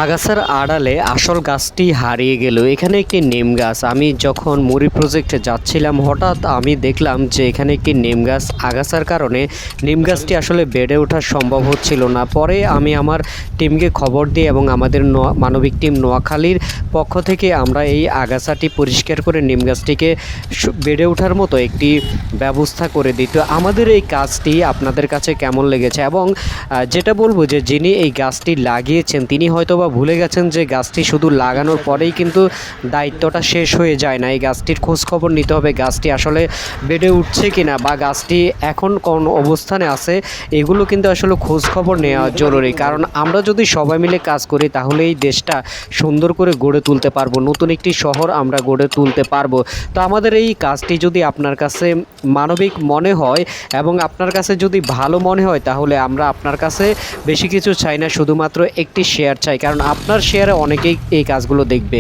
আগাছার আড়ালে আসল গাছটি হারিয়ে গেল। এখানে একটি নিম গাছ। আমি যখন মুড়ি প্রজেক্টে যাচ্ছিলাম হঠাৎ আমি দেখলাম যে এখানে একটি নিম গাছ আগাছার কারণে নিম গাছটি আসলে বেড়ে ওঠা সম্ভব হচ্ছিল না। পরে আমি আমার টিমকে খবর দিই এবং আমাদের মানবিক টিম নোয়াখালীর পক্ষ থেকে আমরা এই আগাছাটি পরিষ্কার করে নিম গাছটিকে বেড়ে ওঠার মতো একটি ব্যবস্থা করে দিই। তো আমাদের এই কাজটি আপনাদের কাছে কেমন লেগেছে? এবং যেটা বলবো যে যিনি এই গাছটি লাগিয়েছেন তিনি হয়তো বা ভুলে গেছেন যে গাছটি শুধু লাগানোর পরেই কিন্তু দায়িত্বটা শেষ হয়ে যায় না। এই গাছটির খোঁজখবর নিতে হবে গাছটি আসলে বেড়ে উঠছে কিনা বা গাছটি এখন কোন অবস্থানে আছে, এগুলো কিন্তু আসলে খোঁজখবর নেওয়া জরুরি। কারণ আমরা যদি সবাই মিলে কাজ করি তাহলে এই দেশটা সুন্দর করে গড়ে তুলতে পারবো, নতুন একটি শহর আমরা গড়ে তুলতে পারবো। তো আমাদের এই কাজটি যদি আপনার কাছে মানবিক মনে হয় এবং আপনার কাছে যদি ভালো মনে হয় তাহলে আমরা আপনার কাছে বেশি কিছু চাই না, শুধুমাত্র একটি শেয়ার চাই। কারণ আপনার শেয়ারে অনেকেই এই কাজগুলো দেখবে।